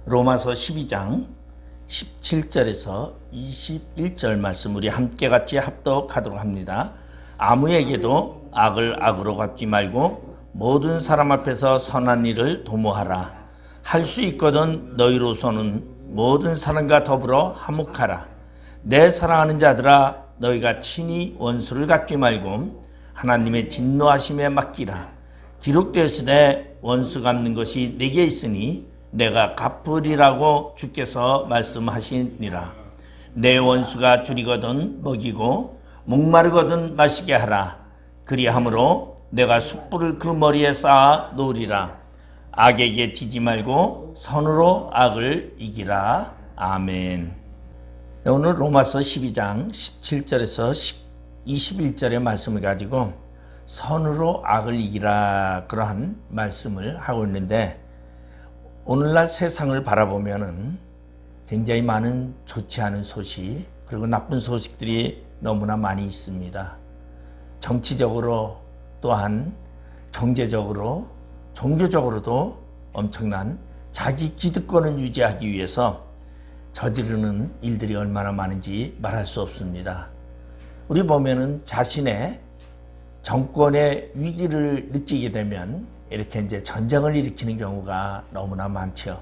로마서 12장 17절에서 21절 말씀 우리 함께 같이 합독하도록 합니다. 아무에게도 악을 악으로 갚지 말고 모든 사람 앞에서 선한 일을 도모하라. 할 수 있거든 너희로서는 모든 사람과 더불어 화목하라. 내 사랑하는 자들아, 너희가 친히 원수를 갚지 말고 하나님의 진노하심에 맡기라. 기록되었으되 원수 갚는 것이 내게 있으니 내가 갚으리라고 주께서 말씀하시니라. 내 원수가 줄이거든 먹이고 목마르거든 마시게 하라. 그리함으로 내가 숯불을 그 머리에 쌓아 놓으리라. 악에게 지지 말고 선으로 악을 이기라. 아멘. 오늘 로마서 12장 17절에서 21절의 말씀을 가지고 선으로 악을 이기라, 그러한 말씀을 하고 있는데, 오늘날 세상을 바라보면은 굉장히 많은 좋지 않은 소식, 그리고 나쁜 소식들이 너무나 많이 있습니다. 정치적으로, 또한 경제적으로, 종교적으로도 엄청난 자기 기득권을 유지하기 위해서 저지르는 일들이 얼마나 많은지 말할 수 없습니다. 우리 보면은 자신의 정권의 위기를 느끼게 되면 이렇게 이제 전쟁을 일으키는 경우가 너무나 많죠.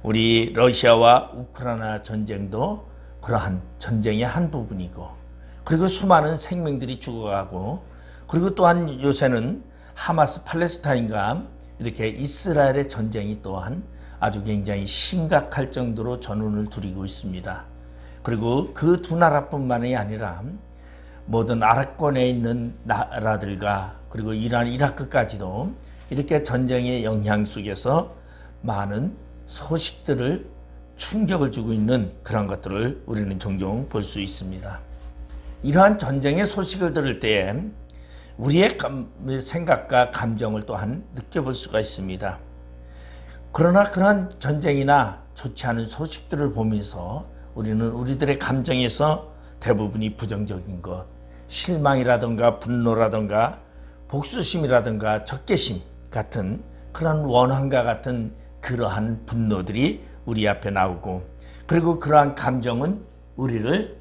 우리 러시아와 우크라이나 전쟁도 그러한 전쟁의 한 부분이고, 그리고 수많은 생명들이 죽어가고, 그리고 또한 요새는 하마스 팔레스타인과 이렇게 이스라엘의 전쟁이 또한 아주 굉장히 심각할 정도로 전운을 두리고 있습니다. 그리고 그 두 나라뿐만이 아니라 모든 아랍권에 있는 나라들과 그리고 이란, 이라크까지도 이렇게 전쟁의 영향 속에서 많은 소식들을 충격을 주고 있는 그런 것들을 우리는 종종 볼 수 있습니다. 이러한 전쟁의 소식을 들을 때에 우리의 생각과 감정을 또한 느껴볼 수가 있습니다. 그러나 그러한 전쟁이나 좋지 않은 소식들을 보면서 우리는 우리들의 감정에서 대부분이 부정적인 것, 실망이라든가 분노라든가 복수심이라든가 적개심 같은 그런 원한과 같은 그러한 분노들이 우리 앞에 나오고, 그리고 그러한 감정은 우리를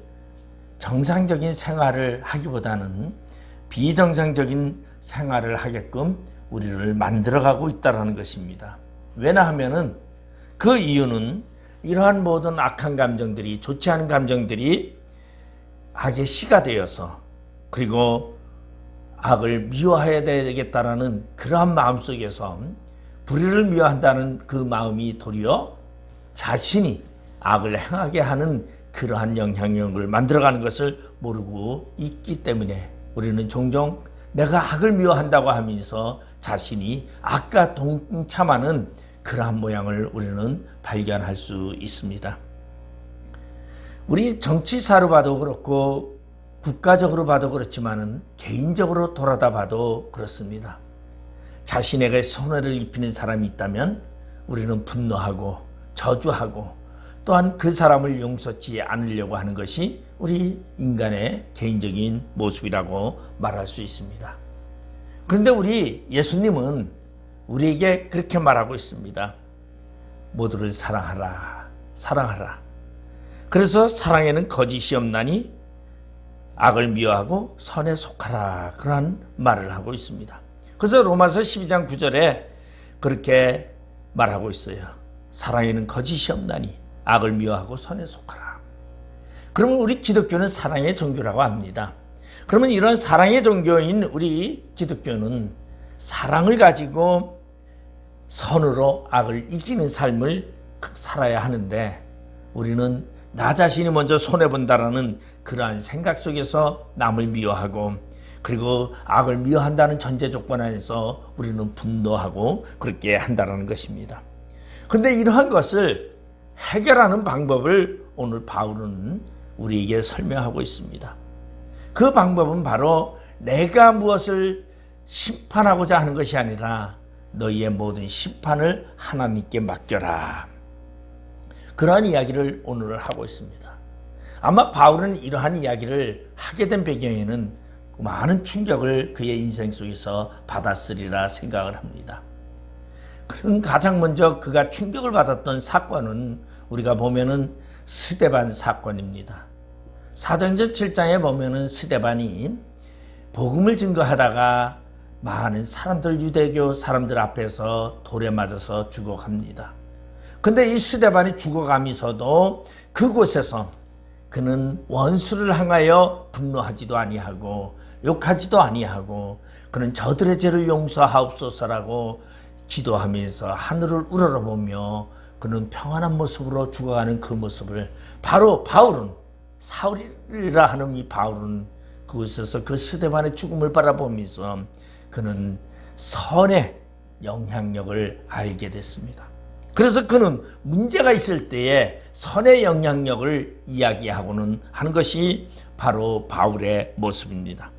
정상적인 생활을 하기보다는 비정상적인 생활을 하게끔 우리를 만들어가고 있다는 것입니다. 왜냐하면은 그 이유는 이러한 모든 악한 감정들이, 좋지 않은 감정들이 악의 씨가 되어서, 그리고 악을 미워해야 되겠다라는 그러한 마음 속에서 불의를 미워한다는 그 마음이 도리어 자신이 악을 행하게 하는 그러한 영향력을 만들어가는 것을 모르고 있기 때문에 우리는 종종 내가 악을 미워한다고 하면서 자신이 악과 동참하는 그러한 모양을 우리는 발견할 수 있습니다. 우리 정치사로 봐도 그렇고 국가적으로 봐도 그렇지만은 개인적으로 돌아다 봐도 그렇습니다. 자신에게 손해를 입히는 사람이 있다면 우리는 분노하고 저주하고, 또한 그 사람을 용서치 않으려고 하는 것이 우리 인간의 개인적인 모습이라고 말할 수 있습니다. 그런데 우리 예수님은 우리에게 그렇게 말하고 있습니다. 모두를 사랑하라, 사랑하라. 그래서 사랑에는 거짓이 없나니 악을 미워하고 선에 속하라, 그러한 말을 하고 있습니다. 그래서 로마서 12장 9절에 그렇게 말하고 있어요. 사랑에는 거짓이 없나니 악을 미워하고 선에 속하라. 그러면 우리 기독교는 사랑의 종교라고 합니다. 그러면 이런 사랑의 종교인 우리 기독교는 사랑을 가지고 선으로 악을 이기는 삶을 살아야 하는데, 우리는 나 자신이 먼저 손해본다라는 그러한 생각 속에서 남을 미워하고, 그리고 악을 미워한다는 전제 조건 안에서 우리는 분노하고 그렇게 한다는 것입니다. 그런데 이러한 것을 해결하는 방법을 오늘 바울은 우리에게 설명하고 있습니다. 그 방법은 바로 내가 무엇을 심판하고자 하는 것이 아니라 너희의 모든 심판을 하나님께 맡겨라, 그러한 이야기를 오늘 하고 있습니다. 아마 바울은 이러한 이야기를 하게 된 배경에는 많은 충격을 그의 인생 속에서 받았으리라 생각을 합니다. 그런 가장 먼저 그가 충격을 받았던 사건은 우리가 보면은 스데반 사건입니다. 사도행전 7장에 보면은 스데반이 복음을 증거하다가 많은 사람들, 유대교 사람들 앞에서 돌에 맞아서 죽어갑니다. 근데 이 스데반이 죽어가면서도 그곳에서 그는 원수를 향하여 분노하지도 아니하고 욕하지도 아니하고 그는 저들의 죄를 용서하옵소서라고 기도하면서 하늘을 우러러보며 그는 평안한 모습으로 죽어가는 그 모습을 바로 바울은, 사울이라 하는 이 바울은 그곳에서 그 스데반의 죽음을 바라보면서 그는 선의 영향력을 알게 됐습니다. 그래서 그는 문제가 있을 때에 선의 영향력을 이야기하고는 하는 것이 바로 바울의 모습입니다.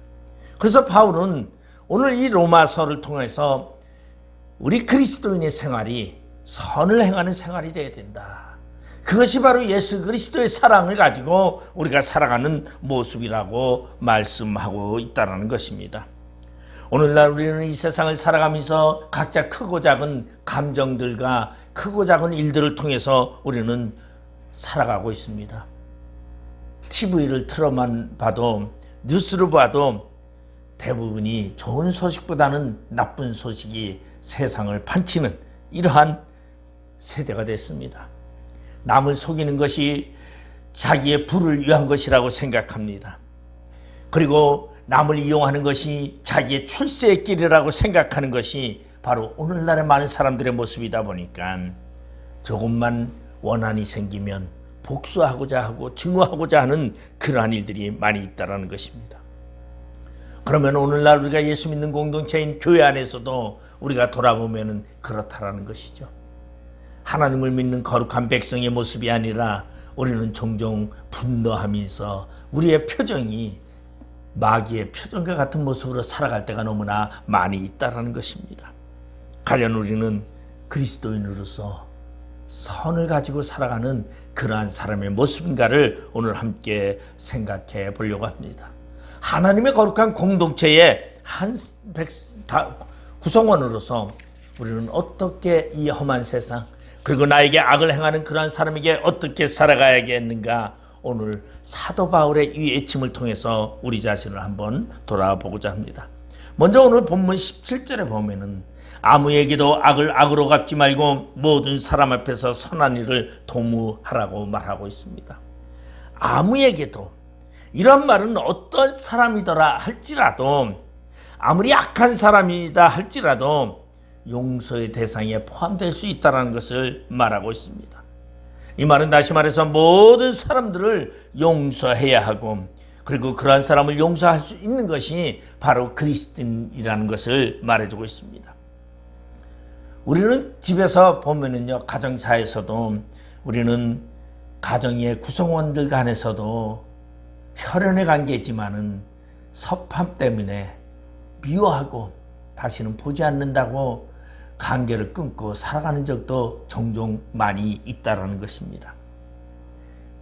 그래서 바울은 오늘 이 로마서를 통해서 우리 그리스도인의 생활이 선을 행하는 생활이 되어야 된다. 그것이 바로 예수 그리스도의 사랑을 가지고 우리가 살아가는 모습이라고 말씀하고 있다는 것입니다. 오늘날 우리는 이 세상을 살아가면서 각자 크고 작은 감정들과 크고 작은 일들을 통해서 우리는 살아가고 있습니다. TV를 틀어만 봐도, 뉴스를 봐도 대부분이 좋은 소식보다는 나쁜 소식이 세상을 판치는 이러한 세대가 됐습니다. 남을 속이는 것이 자기의 부를 위한 것이라고 생각합니다. 그리고 남을 이용하는 것이 자기의 출세의 길이라고 생각하는 것이 바로 오늘날의 많은 사람들의 모습이다 보니까 조금만 원한이 생기면 복수하고자 하고 증오하고자 하는 그러한 일들이 많이 있다는 것입니다. 그러면 오늘날 우리가 예수 믿는 공동체인 교회 안에서도 우리가 돌아보면 그렇다라는 것이죠. 하나님을 믿는 거룩한 백성의 모습이 아니라 우리는 종종 분노하면서 우리의 표정이 마귀의 표정과 같은 모습으로 살아갈 때가 너무나 많이 있다는 것입니다. 과연 우리는 그리스도인으로서 선을 가지고 살아가는 그러한 사람의 모습인가를 오늘 함께 생각해 보려고 합니다. 하나님의 거룩한 공동체의 한 구성원으로서 우리는 어떻게 이 험한 세상, 그리고 나에게 악을 행하는 그러한 사람에게 어떻게 살아가야겠는가, 오늘 사도 바울의 이 외침을 통해서 우리 자신을 한번 돌아보고자 합니다. 먼저 오늘 본문 17절에 보면은 아무에게도 악을 악으로 갚지 말고 모든 사람 앞에서 선한 일을 도무하라고 말하고 있습니다. 아무에게도, 이런 말은 어떤 사람이더라 할지라도, 아무리 악한 사람이다 할지라도 용서의 대상에 포함될 수 있다는 것을 말하고 있습니다. 이 말은 다시 말해서 모든 사람들을 용서해야 하고, 그리고 그러한 사람을 용서할 수 있는 것이 바로 그리스도인이라는 것을 말해주고 있습니다. 우리는 집에서 보면은요, 가정사에서도 우리는 가정의 구성원들 간에서도 혈연의 관계지만은 섭함 때문에 미워하고 다시는 보지 않는다고 관계를 끊고 살아가는 적도 종종 많이 있다라는 것입니다.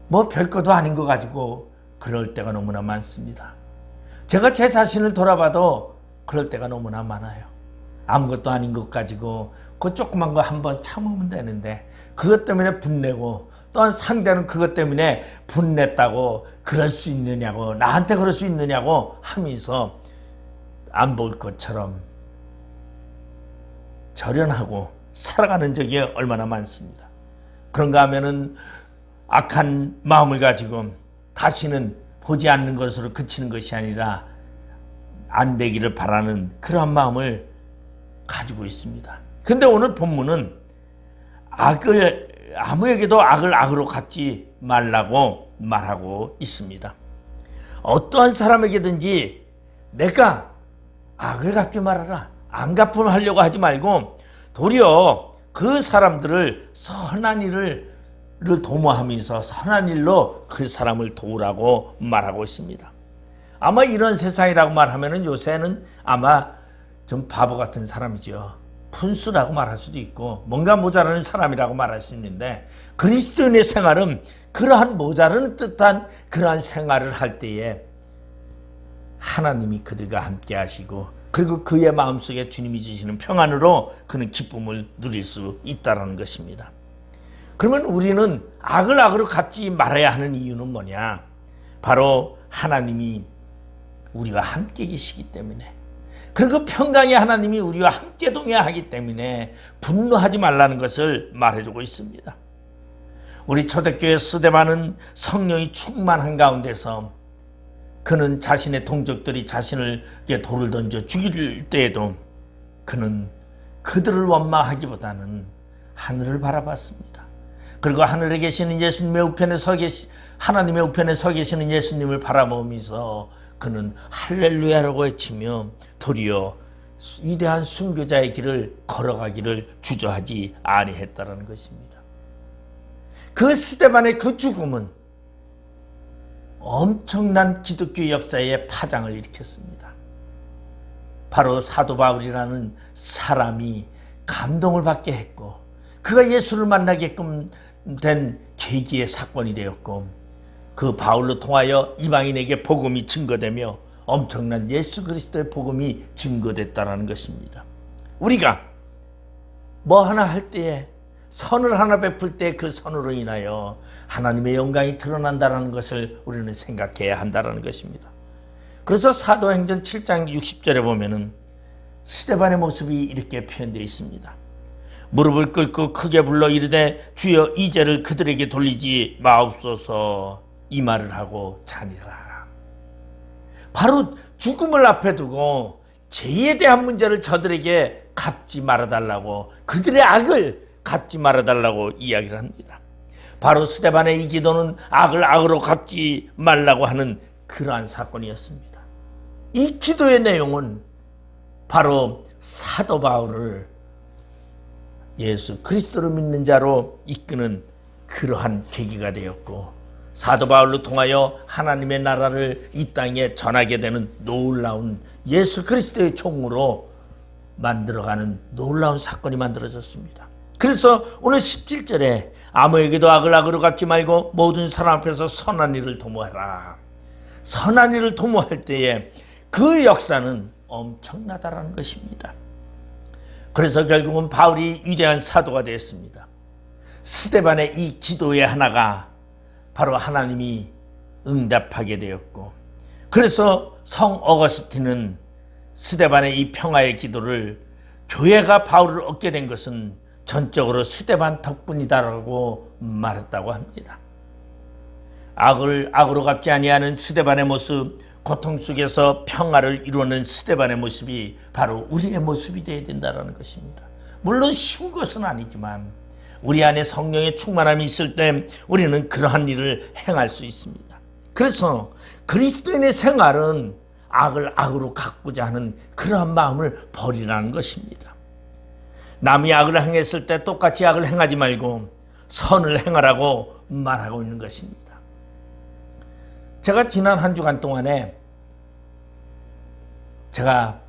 뭐 별것도 아닌 거 가지고 그럴 때가 너무나 많습니다. 제가 제 자신을 돌아봐도 그럴 때가 너무나 많아요. 아무것도 아닌 것 가지고 그 조그만 거 한번 참으면 되는데 그것 때문에 분내고, 또한 상대는 그것 때문에 분냈다고 그럴 수 있느냐고, 나한테 그럴 수 있느냐고 하면서 안 볼 것처럼 절연하고 살아가는 적이 얼마나 많습니다. 그런가 하면은 악한 마음을 가지고 다시는 보지 않는 것으로 그치는 것이 아니라 안 되기를 바라는 그러한 마음을 가지고 있습니다. 근데 오늘 본문은 아무에게도 악을 악으로 갚지 말라고 말하고 있습니다. 어떠한 사람에게든지 내가 악을 갚지 말아라, 안 갚으려고 하지 말고 도리어 그 사람들을 선한 일을 도모하면서 선한 일로 그 사람을 도우라고 말하고 있습니다. 아마 이런 세상이라고 말하면 요새는 아마 좀 바보 같은 사람이죠. 푼수라고 말할 수도 있고 뭔가 모자라는 사람이라고 말할 수 있는데, 그리스도인의 생활은 그러한 모자라는 듯한 그러한 생활을 할 때에 하나님이 그들과 함께 하시고 그리고 그의 마음속에 주님이 주시는 평안으로 그는 기쁨을 누릴 수 있다는 것입니다. 그러면 우리는 악을 악으로 갚지 말아야 하는 이유는 뭐냐? 바로 하나님이 우리와 함께 계시기 때문에, 그리고 평강의 하나님이 우리와 함께 동행하기 때문에 분노하지 말라는 것을 말해주고 있습니다. 우리 초대교회 스데반은 성령이 충만한 가운데서 그는 자신의 동족들이 자신에게 돌을 던져 죽일 때에도 그는 그들을 원망하기보다는 하늘을 바라봤습니다. 그리고 하늘에 계시는 예수님의 우편에 하나님의 우편에 서 계시는 예수님을 바라보면서 그는 할렐루야라고 외치며 도리어 위대한 순교자의 길을 걸어가기를 주저하지 아니했다라는 것입니다. 그 스데반의 그 죽음은 엄청난 기독교 역사의 파장을 일으켰습니다. 바로 사도 바울이라는 사람이 감동을 받게 했고, 그가 예수를 만나게끔 된 계기의 사건이 되었고, 그 바울로 통하여 이방인에게 복음이 증거되며 엄청난 예수 그리스도의 복음이 증거됐다는 것입니다. 우리가 뭐 하나 할 때에, 선을 하나 베풀 때 그 선으로 인하여 하나님의 영광이 드러난다는 것을 우리는 생각해야 한다는 것입니다. 그래서 사도행전 7장 60절에 보면은 스데반의 모습이 이렇게 표현되어 있습니다. 무릎을 꿇고 크게 불러 이르되 주여 이 죄를 그들에게 돌리지 마옵소서, 이 말을 하고 자니라. 바로 죽음을 앞에 두고 죄에 대한 문제를 저들에게 갚지 말아달라고, 그들의 악을 갚지 말아달라고 이야기를 합니다. 바로 스데반의 이 기도는 악을 악으로 갚지 말라고 하는 그러한 사건이었습니다. 이 기도의 내용은 바로 사도 바울을 예수 그리스도를 믿는 자로 이끄는 그러한 계기가 되었고, 사도 바울로 통하여 하나님의 나라를 이 땅에 전하게 되는 놀라운 예수 그리스도의 총으로 만들어가는 놀라운 사건이 만들어졌습니다. 그래서 오늘 17절에 아무에게도 악을 악으로 갚지 말고 모든 사람 앞에서 선한 일을 도모하라. 선한 일을 도모할 때에 그 역사는 엄청나다라는 것입니다. 그래서 결국은 바울이 위대한 사도가 되었습니다. 스데반의 이 기도의 하나가 바로 하나님이 응답하게 되었고, 그래서 성 어거스틴은 스데반의 이 평화의 기도를, 교회가 바울을 얻게 된 것은 전적으로 스데반 덕분이다라고 말했다고 합니다. 악을 악으로 갚지 아니하는 스데반의 모습, 고통 속에서 평화를 이루는 스데반의 모습이 바로 우리의 모습이 되어야 된다는 것입니다. 물론 쉬운 것은 아니지만 우리 안에 성령의 충만함이 있을 때 우리는 그러한 일을 행할 수 있습니다. 그래서 그리스도인의 생활은 악을 악으로 갚고자 하는 그러한 마음을 버리라는 것입니다. 남이 악을 행했을 때 똑같이 악을 행하지 말고 선을 행하라고 말하고 있는 것입니다. 제가 지난 한 주간 동안에 제가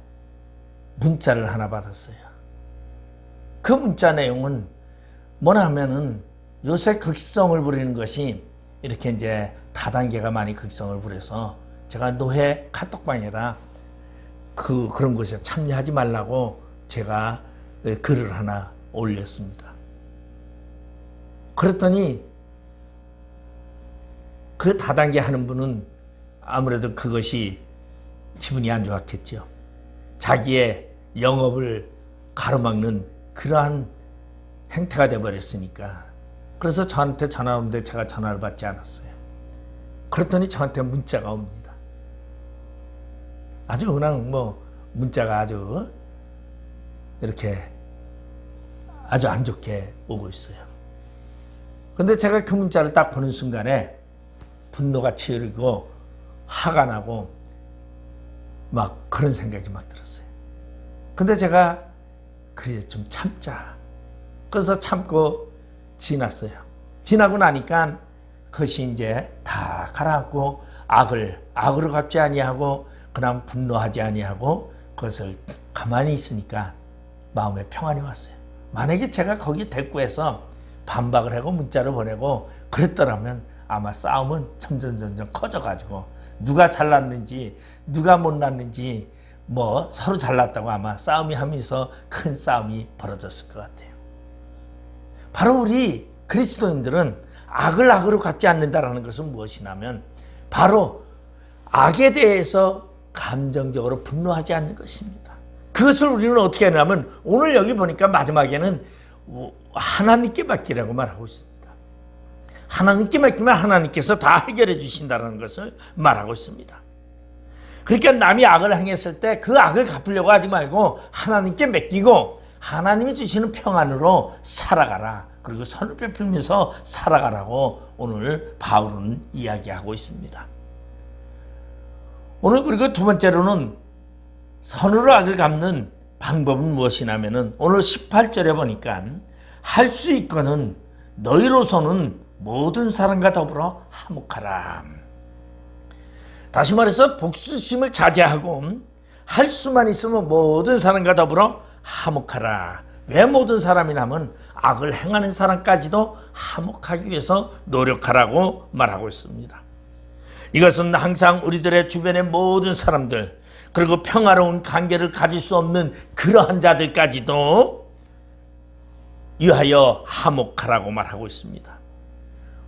문자를 하나 받았어요. 그 문자 내용은 뭐냐 하면은 요새 극성을 부리는 것이 이렇게 이제 다단계가 많이 극성을 부려서 제가 노회 카톡방에다 그런 것에 참여하지 말라고 제가 글을 하나 올렸습니다. 그랬더니 그 다단계 하는 분은 아무래도 그것이 기분이 안 좋았겠죠. 자기의 영업을 가로막는 그러한 행태가 되어버렸으니까. 그래서 저한테 전화 오는데 제가 전화를 받지 않았어요. 그랬더니 저한테 문자가 옵니다. 아주 그냥 문자가 아주 이렇게 아주 안 좋게 오고 있어요. 근데 제가 그 문자를 딱 보는 순간에 분노가 치이고 화가 나고 막 그런 생각이 막 들었어요. 근데 제가 그래 좀 참자. 그래서 참고 지났어요. 지나고 나니까 그것이 이제 다 가라앉고 악을 악으로 갚지 아니하고 그냥 분노하지 아니하고 그것을 가만히 있으니까 마음에 평안이 왔어요. 만약에 제가 거기 대꾸해서 반박을 하고 문자를 보내고 그랬더라면 아마 싸움은 점점 커져가지고 누가 잘났는지 누가 못났는지 서로 잘났다고 아마 싸움이 하면서 큰 싸움이 벌어졌을 것 같아요. 바로 우리 그리스도인들은 악을 악으로 갚지 않는다라는 것은 무엇이냐면 바로 악에 대해서 감정적으로 분노하지 않는 것입니다. 그것을 우리는 어떻게 하냐면 오늘 여기 보니까 마지막에는 하나님께 맡기라고 말하고 있습니다. 하나님께 맡기면 하나님께서 다 해결해 주신다는 것을 말하고 있습니다. 그러니까 남이 악을 행했을 때 그 악을 갚으려고 하지 말고 하나님께 맡기고 하나님이 주시는 평안으로 살아가라. 그리고 선을 베풀면서 살아가라고 오늘 바울은 이야기하고 있습니다. 오늘 그리고 두 번째로는 선으로 악을 갚는 방법은 무엇이냐면은 오늘 18절에 보니까 할 수 있거든 너희로서는 모든 사람과 더불어 화목하라. 다시 말해서 복수심을 자제하고 할 수만 있으면 모든 사람과 더불어 화목하라. 왜 모든 사람이냐면 악을 행하는 사람까지도 화목하기 위해서 노력하라고 말하고 있습니다. 이것은 항상 우리들의 주변의 모든 사람들 그리고 평화로운 관계를 가질 수 없는 그러한 자들까지도 위하여 화목하라고 말하고 있습니다.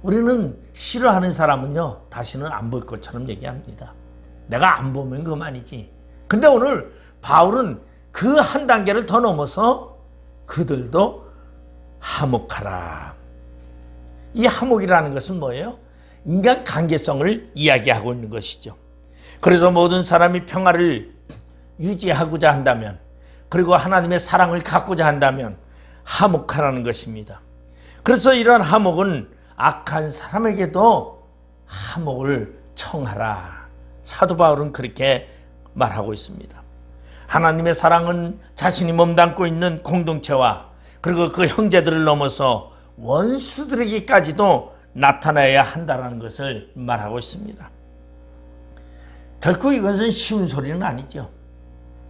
우리는 싫어하는 사람은요 다시는 안 볼 것처럼 얘기합니다. 내가 안 보면 그만이지. 근데 오늘 바울은 그 한 단계를 더 넘어서 그들도 화목하라. 이 화목이라는 것은 뭐예요? 인간 관계성을 이야기하고 있는 것이죠. 그래서 모든 사람이 평화를 유지하고자 한다면 그리고 하나님의 사랑을 갖고자 한다면 화목하라는 것입니다. 그래서 이러한 화목은 악한 사람에게도 화목을 청하라. 사도 바울은 그렇게 말하고 있습니다. 하나님의 사랑은 자신이 몸담고 있는 공동체와 그리고 그 형제들을 넘어서 원수들에게까지도 나타나야 한다는 것을 말하고 있습니다. 결코 이것은 쉬운 소리는 아니죠.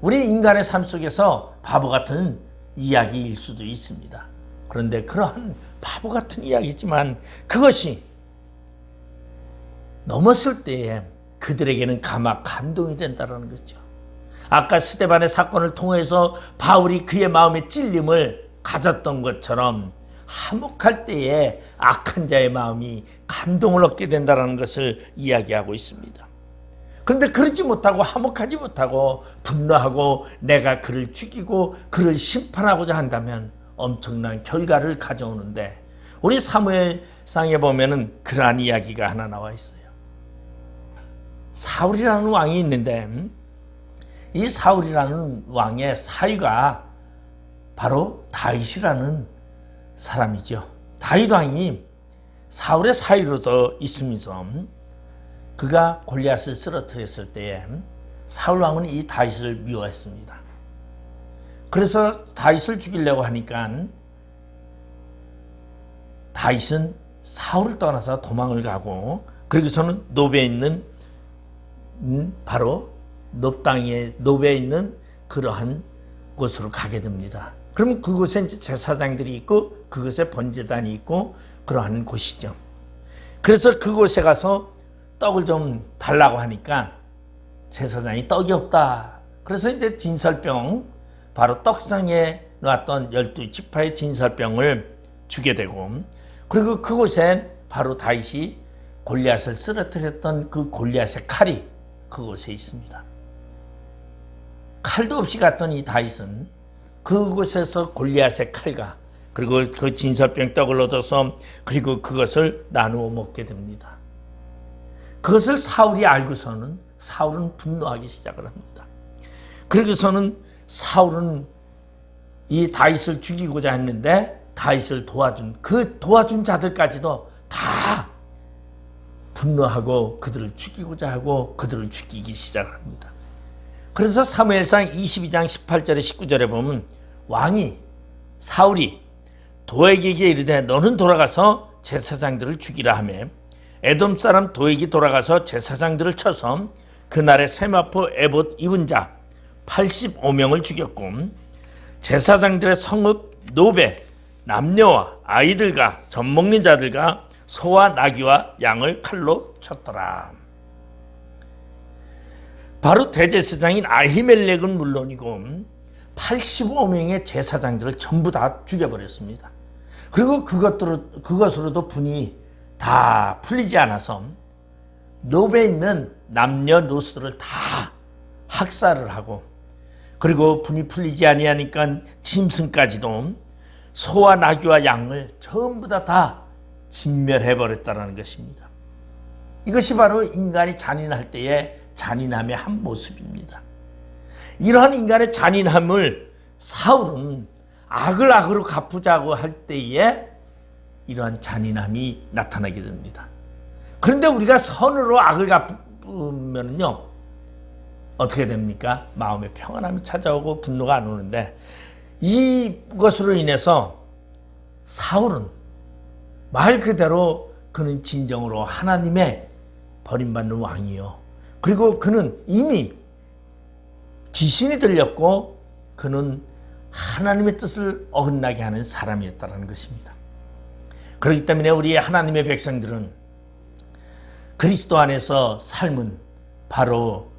우리 인간의 삶 속에서 바보 같은 이야기일 수도 있습니다. 그런데 그러한 바보 같은 이야기지만 그것이 넘었을 때에 그들에게는 감동이 된다는 거죠. 아까 스데반의 사건을 통해서 바울이 그의 마음의 찔림을 가졌던 것처럼 화목할 때에 악한 자의 마음이 감동을 얻게 된다는 것을 이야기하고 있습니다. 그런데 그러지 못하고 화목하지 못하고 분노하고 내가 그를 죽이고 그를 심판하고자 한다면 엄청난 결과를 가져오는데 우리 사무엘상에 보면은 그러한 이야기가 하나 나와 있어요. 사울이라는 왕이 있는데 이 사울이라는 왕의 사위가 바로 다윗이라는 사람이죠. 다윗 왕이 사울의 사위로도 있으면서 그가 골리앗을 쓰러뜨렸을 때에 사울 왕은 이 다윗을 미워했습니다. 그래서 다윗을 죽이려고 하니까 다윗은 사울을 떠나서 도망을 가고 그리고서는 노베에 있는 바로 놉 땅에 노베에 있는 그러한 곳으로 가게 됩니다. 그러면 그곳에 이제 제사장들이 있고 그곳에 번제단이 있고 그러한 곳이죠. 그래서 그곳에 가서 떡을 좀 달라고 하니까 제사장이 떡이 없다. 그래서 이제 진설병 바로 떡상에 놨던 12지파의 진설병을 주게 되고 그리고 그곳에 바로 다윗이 골리앗을 쓰러뜨렸던 그 골리앗의 칼이 그곳에 있습니다. 칼도 없이 갔던 이 다윗은 그곳에서 골리앗의 칼과 그리고 그 진설병 떡을 얻어서 그리고 그것을 나누어 먹게 됩니다. 그것을 사울이 알고서는 사울은 분노하기 시작을 합니다. 그러고서는 사울은 이 다윗을 죽이고자 했는데 다윗을 도와준 자들까지도 다 분노하고 그들을 죽이고자 하고 그들을 죽이기 시작을 합니다. 그래서 사무엘상 22장 18절에 19절에 보면 사울이 도액에게 이르되 너는 돌아가서 제사장들을 죽이라 하며 에돔 사람 도액이 돌아가서 제사장들을 쳐서 그날에 세마포 에봇 입은 자 85명을 죽였고 제사장들의 성읍 노베 남녀와 아이들과 젖 먹는 자들과 소와 나귀와 양을 칼로 쳤더라. 바로 대제사장인 아히멜렉은 물론이고 85명의 제사장들을 전부 다 죽여버렸습니다. 그리고 그것으로도 분이 다 풀리지 않아서 노베에 있는 남녀노소들을 다 학살을 하고, 그리고 분이 풀리지 아니하니까 짐승까지도 소와 나귀와 양을 전부 다 진멸해버렸다는 것입니다. 이것이 바로 인간이 잔인할 때의 잔인함의 한 모습입니다. 이러한 인간의 잔인함을 사울은 악을 악으로 갚으자고 할 때에 이러한 잔인함이 나타나게 됩니다. 그런데 우리가 선으로 악을 갚으면요 어떻게 됩니까? 마음의 평안함이 찾아오고 분노가 안 오는데, 이것으로 인해서 사울은 말 그대로 그는 진정으로 하나님의 버림받는 왕이요, 그리고 그는 이미 귀신이 들렸고 그는 하나님의 뜻을 어긋나게 하는 사람이었다는 것입니다. 그렇기 때문에 우리 하나님의 백성들은 그리스도 안에서 삶은 바로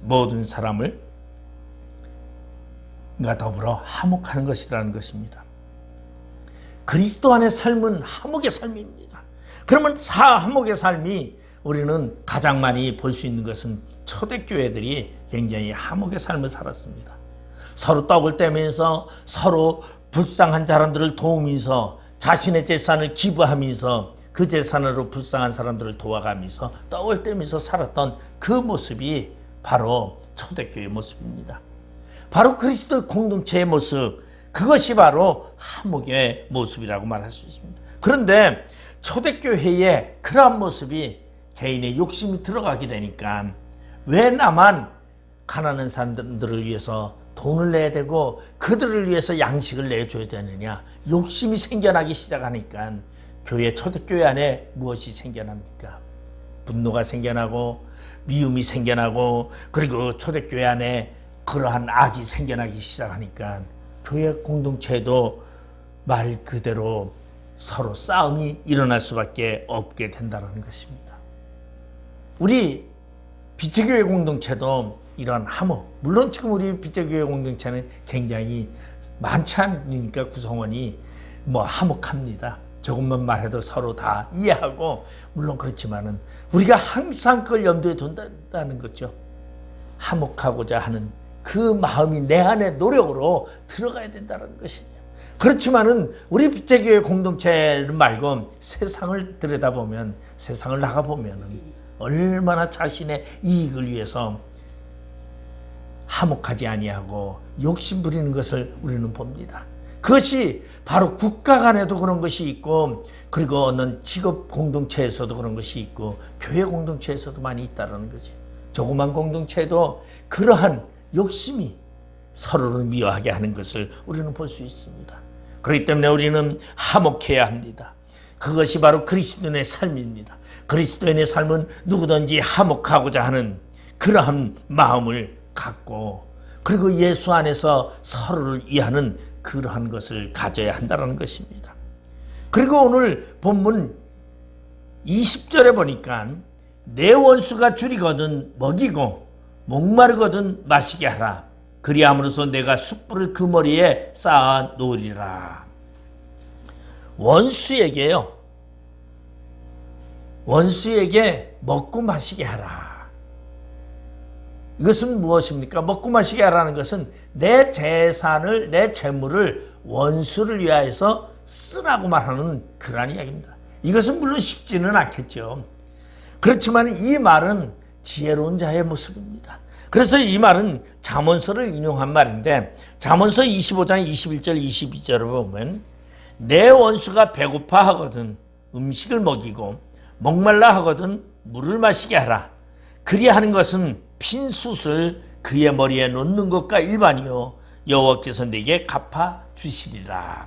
모든 사람을 더불어 화목하는 것이라는 것입니다. 그리스도 안의 삶은 화목의 삶입니다. 그러면 화목의 삶이 우리는 가장 많이 볼 수 있는 것은 초대교회들이 굉장히 화목의 삶을 살았습니다. 서로 떡을 떼면서 서로 불쌍한 사람들을 도우면서 자신의 재산을 기부하면서 그 재산으로 불쌍한 사람들을 도와가면서 떡을 떼면서 살았던 그 모습이 바로 초대교회의 모습입니다. 바로 그리스도 공동체의 모습, 그것이 바로 화목의 모습이라고 말할 수 있습니다. 그런데 초대교회의 그러한 모습이 개인의 욕심이 들어가게 되니까 왜 나만 가난한 사람들을 위해서 돈을 내야 되고 그들을 위해서 양식을 내줘야 되느냐, 욕심이 생겨나기 시작하니까 교회, 초대교회 안에 무엇이 생겨납니까? 분노가 생겨나고 미움이 생겨나고, 그리고 초대교회 안에 그러한 악이 생겨나기 시작하니까 교회 공동체에도 말 그대로 서로 싸움이 일어날 수밖에 없게 된다는 것입니다. 우리 빛의 교회 공동체도 이런 화목, 물론 지금 우리 빛의 교회 공동체는 굉장히 많지 않으니까 구성원이 화목합니다. 조금만 말해도 서로 다 이해하고, 물론 그렇지만은 우리가 항상 그걸 염두에 둔다는 거죠. 화목하고자 하는 그 마음이 내 안에 노력으로 들어가야 된다는 것이죠. 그렇지만은 우리 빛의 교회 공동체를 말고 세상을 들여다보면, 세상을 나가보면은 얼마나 자신의 이익을 위해서 화목하지 아니하고 욕심 부리는 것을 우리는 봅니다. 그것이 바로 국가 간에도 그런 것이 있고, 그리고 어느 직업 공동체에서도 그런 것이 있고, 교회 공동체에서도 많이 있다는 거지. 조그만 공동체에도 그러한 욕심이 서로를 미워하게 하는 것을 우리는 볼 수 있습니다. 그렇기 때문에 우리는 화목해야 합니다. 그것이 바로 그리스도인의 삶입니다. 그리스도인의 삶은 누구든지 화목하고자 하는 그러한 마음을 갖고, 그리고 예수 안에서 서로를 이해하는 그러한 것을 가져야 한다는 것입니다. 그리고 오늘 본문 20절에 보니까 내 원수가 줄이거든 먹이고 목마르거든 마시게 하라. 그리함으로써 내가 숯불을 그 머리에 쌓아 놓으리라. 원수에게요, 원수에게 먹고 마시게 하라. 이것은 무엇입니까? 먹고 마시게 하라는 것은 내 재산을, 내 재물을 원수를 위하여서 쓰라고 말하는 그러한 이야기입니다. 이것은 물론 쉽지는 않겠죠. 그렇지만 이 말은 지혜로운 자의 모습입니다. 그래서 이 말은 잠언서를 인용한 말인데, 잠언서 25장 21절 22절을 보면 내 원수가 배고파 하거든 음식을 먹이고 목말라 하거든 물을 마시게 하라. 그리하는 것은 핀 숯을 그의 머리에 놓는 것과 일반이요 여호와께서 내게 갚아 주시리라.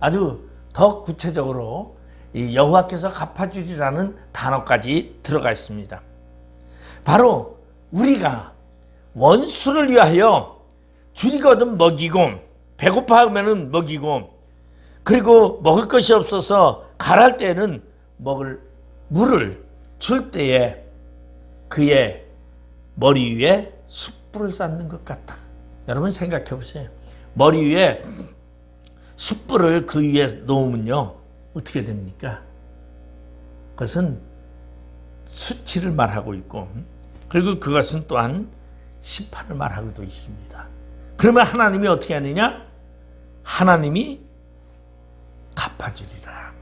아주 더 구체적으로 이 여호와께서 갚아 주리라는 단어까지 들어가 있습니다. 바로 우리가 원수를 위하여 줄이거든 먹이고, 배고파하면은 먹이고, 그리고 먹을 것이 없어서 갈할 때에는 먹을 물을 줄 때에 그의 머리 위에 숯불을 쌓는 것 같다. 여러분 생각해 보세요. 머리 위에 숯불을 그 위에 놓으면요 어떻게 됩니까? 그것은 수치를 말하고 있고, 그리고 그것은 또한 심판을 말하고도 있습니다. 그러면 하나님이 어떻게 하느냐? 하나님이 갚아주리라.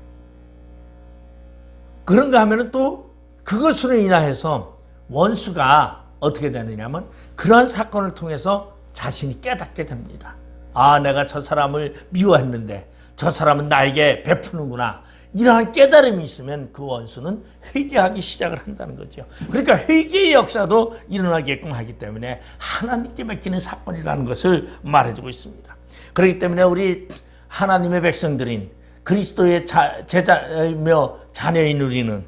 그런가 하면 또 그것으로 인하여서 원수가 어떻게 되느냐면 그러한 사건을 통해서 자신이 깨닫게 됩니다. 아, 내가 저 사람을 미워했는데 저 사람은 나에게 베푸는구나. 이러한 깨달음이 있으면 그 원수는 회개하기 시작을 한다는 거죠. 그러니까 회개의 역사도 일어나게끔 하기 때문에 하나님께 맡기는 사건이라는 것을 말해주고 있습니다. 그렇기 때문에 우리 하나님의 백성들인 그리스도의 제자이며 자녀인 우리는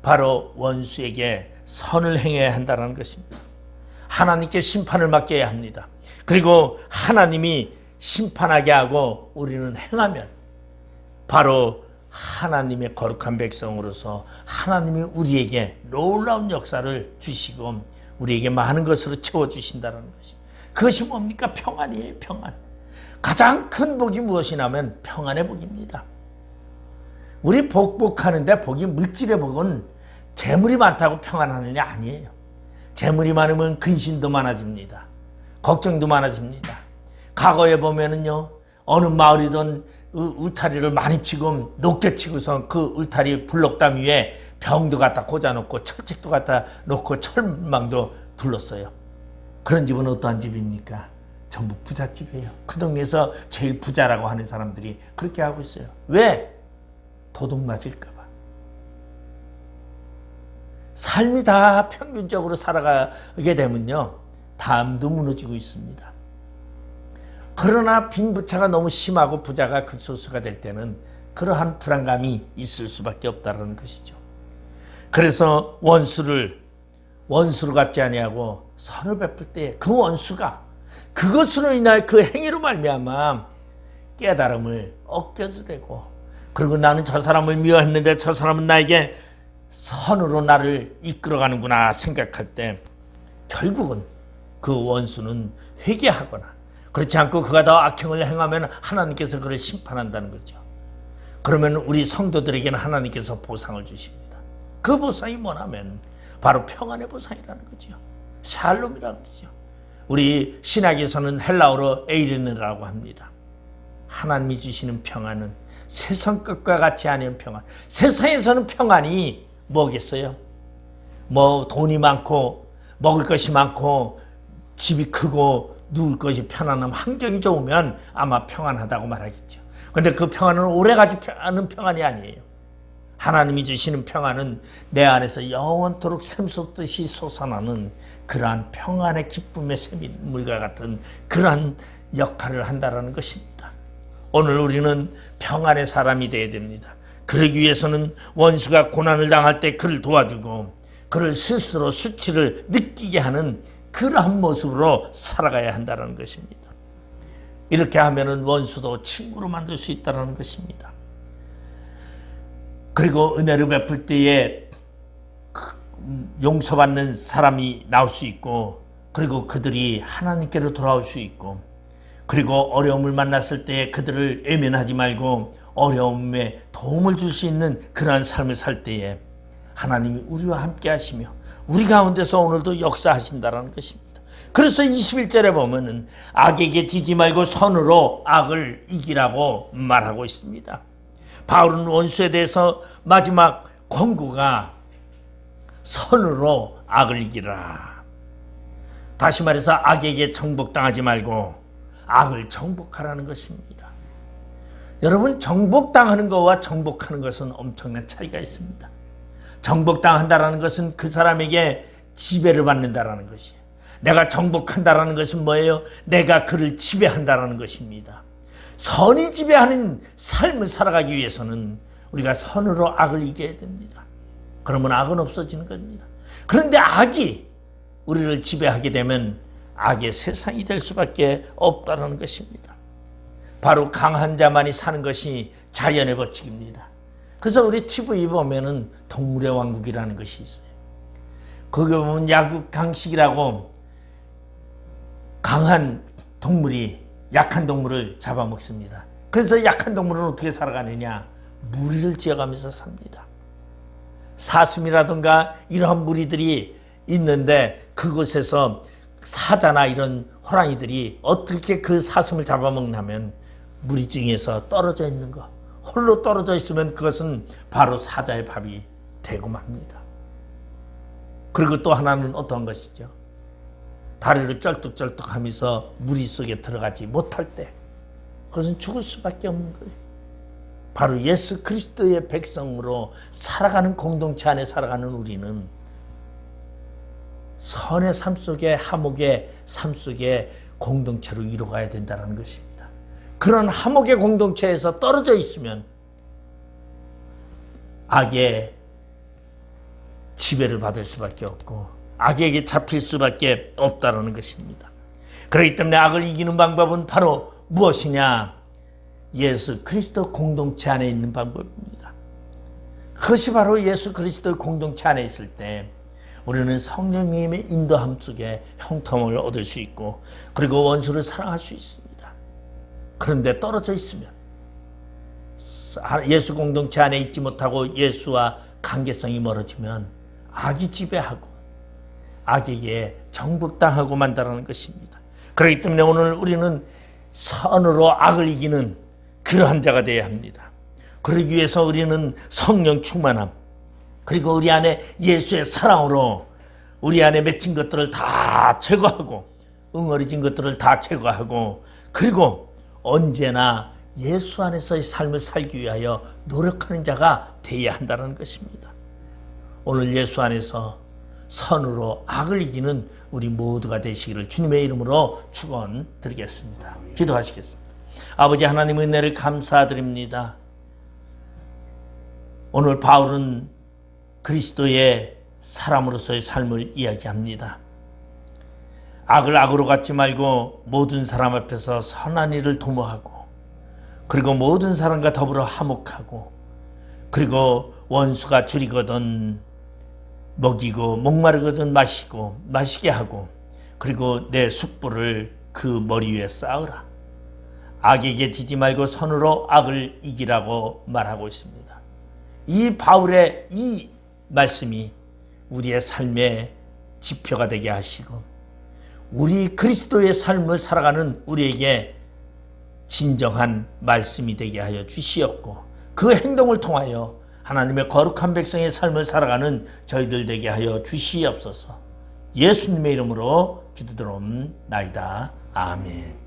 바로 원수에게 선을 행해야 한다는 것입니다. 하나님께 심판을 맡겨야 합니다. 그리고 하나님이 심판하게 하고 우리는 행하면 바로 하나님의 거룩한 백성으로서 하나님이 우리에게 놀라운 역사를 주시고 우리에게 많은 것으로 채워주신다는 것입니다. 그것이 뭡니까? 평안이에요. 평안. 가장 큰 복이 무엇이냐면 평안의 복입니다. 우리 복하는데 복이 물질의 복은 재물이 많다고 평안하느냐? 아니에요. 재물이 많으면 근심도 많아집니다. 걱정도 많아집니다. 과거에 보면은요, 어느 마을이든 울타리를 많이 치고 높게 치고서 그 울타리 블록담 위에 병도 갖다 꽂아놓고 철책도 갖다 놓고 철망도 둘렀어요. 그런 집은 어떠한 집입니까? 전부 부잣집이에요. 그 동네에서 제일 부자라고 하는 사람들이 그렇게 하고 있어요. 왜? 도둑 맞을까 봐. 삶이 다 평균적으로 살아가게 되면요, 다음도 무너지고 있습니다. 그러나 빈부차가 너무 심하고 부자가 극소수가 될 때는 그러한 불안감이 있을 수밖에 없다는 것이죠. 그래서 원수를 원수로 갚지 아니하고 선을 베풀 때 그 원수가 그것으로 인하여 그 행위로 말미암아 깨달음을 얻게도 되고, 그리고 나는 저 사람을 미워했는데 저 사람은 나에게 선으로 나를 이끌어가는구나 생각할 때 결국은 그 원수는 회개하거나, 그렇지 않고 그가 더 악행을 행하면 하나님께서 그를 심판한다는 거죠. 그러면 우리 성도들에게는 하나님께서 보상을 주십니다. 그 보상이 뭐냐면 바로 평안의 보상이라는 거죠. 샬롬이라는 거죠. 우리 신학에서는 헬라어로 에이르네라고 합니다. 하나님이 주시는 평안은 세상 것과 같지 않은 평안. 세상에서는 평안이 뭐겠어요? 뭐 돈이 많고 먹을 것이 많고 집이 크고 누울 것이 편안하면, 환경이 좋으면 아마 평안하다고 말하겠죠. 그런데 그 평안은 오래가지 않은 평안이 아니에요. 하나님이 주시는 평안은 내 안에서 영원토록 샘솟듯이 솟아나는 그러한 평안의 기쁨의 샘물과 같은 그러한 역할을 한다는 것입니다. 오늘 우리는 평안의 사람이 되어야 됩니다. 그러기 위해서는 원수가 고난을 당할 때 그를 도와주고 그를 스스로 수치를 느끼게 하는 그러한 모습으로 살아가야 한다는 것입니다. 이렇게 하면은 원수도 친구로 만들 수 있다는 것입니다. 그리고 은혜를 베풀 때에 용서받는 사람이 나올 수 있고, 그리고 그들이 하나님께로 돌아올 수 있고, 그리고 어려움을 만났을 때 그들을 외면하지 말고 어려움에 도움을 줄 수 있는 그러한 삶을 살 때에 하나님이 우리와 함께 하시며 우리 가운데서 오늘도 역사하신다는 것입니다. 그래서 21절에 보면은 악에게 지지 말고 선으로 악을 이기라고 말하고 있습니다. 바울은 원수에 대해서 마지막 권고가 선으로 악을 이기라. 다시 말해서 악에게 정복당하지 말고 악을 정복하라는 것입니다. 여러분, 정복당하는 것과 정복하는 것은 엄청난 차이가 있습니다. 정복당한다라는 것은 그 사람에게 지배를 받는다라는 것이에요. 내가 정복한다라는 것은 뭐예요? 내가 그를 지배한다라는 것입니다. 선이 지배하는 삶을 살아가기 위해서는 우리가 선으로 악을 이겨야 됩니다. 그러면 악은 없어지는 겁니다. 그런데 악이 우리를 지배하게 되면 악의 세상이 될 수밖에 없다는 것입니다. 바로 강한 자만이 사는 것이 자연의 법칙입니다. 그래서 우리 TV 보면은 동물의 왕국이라는 것이 있어요. 거기 보면 약육강식이라고 강한 동물이 약한 동물을 잡아먹습니다. 그래서 약한 동물은 어떻게 살아가느냐? 무리를 지어가면서 삽니다. 사슴이라든가 이러한 무리들이 있는데 그곳에서 사자나 이런 호랑이들이 어떻게 그 사슴을 잡아먹냐면 무리 중에서 떨어져 있는 거, 홀로 떨어져 있으면 그것은 바로 사자의 밥이 되고 맙니다. 그리고 또 하나는 어떤 것이죠? 다리를 쩔뚝쩔뚝하면서 무리 속에 들어가지 못할 때 그것은 죽을 수밖에 없는 거예요. 바로 예수 그리스도의 백성으로 살아가는 공동체 안에 살아가는 우리는 선의 삶 속에, 화목의 삶 속에 공동체로 이루어가야 된다는 것입니다. 그런 화목의 공동체에서 떨어져 있으면 악의 지배를 받을 수밖에 없고 악에게 잡힐 수밖에 없다는 것입니다. 그렇기 때문에 악을 이기는 방법은 바로 무엇이냐? 예수 그리스도 공동체 안에 있는 방법입니다. 그것이 바로 예수 그리스도 공동체 안에 있을 때 우리는 성령님의 인도함 속에 형통을 얻을 수 있고 그리고 원수를 사랑할 수 있습니다. 그런데 떨어져 있으면 예수 공동체 안에 있지 못하고 예수와 관계성이 멀어지면 악이 지배하고 악에게 정복당하고 만다라는 것입니다. 그렇기 때문에 오늘 우리는 선으로 악을 이기는 그러한 자가 되어야 합니다. 그러기 위해서 우리는 성령 충만함 그리고 우리 안에 예수의 사랑으로 우리 안에 맺힌 것들을 다 제거하고 응어리진 것들을 다 제거하고 그리고 언제나 예수 안에서의 삶을 살기 위하여 노력하는 자가 되어야 한다는 것입니다. 오늘 예수 안에서 선으로 악을 이기는 우리 모두가 되시기를 주님의 이름으로 축원드리겠습니다. 기도하시겠습니다. 아버지 하나님 은혜를 감사드립니다. 오늘 바울은 그리스도의 사람으로서의 삶을 이야기합니다. 악을 악으로 갖지 말고 모든 사람 앞에서 선한 일을 도모하고 그리고 모든 사람과 더불어 화목하고 그리고 원수가 줄이거든 먹이고 목마르거든 마시게 하고 그리고 내 숯불을 그 머리 위에 쌓으라. 악에게 지지 말고 선으로 악을 이기라고 말하고 있습니다. 이 바울의 이 말씀이 우리의 삶의 지표가 되게 하시고 우리 그리스도의 삶을 살아가는 우리에게 진정한 말씀이 되게 하여 주시었고 그 행동을 통하여 하나님의 거룩한 백성의 삶을 살아가는 저희들 되게 하여 주시옵소서. 예수님의 이름으로 기도드리옵나이다. 아멘.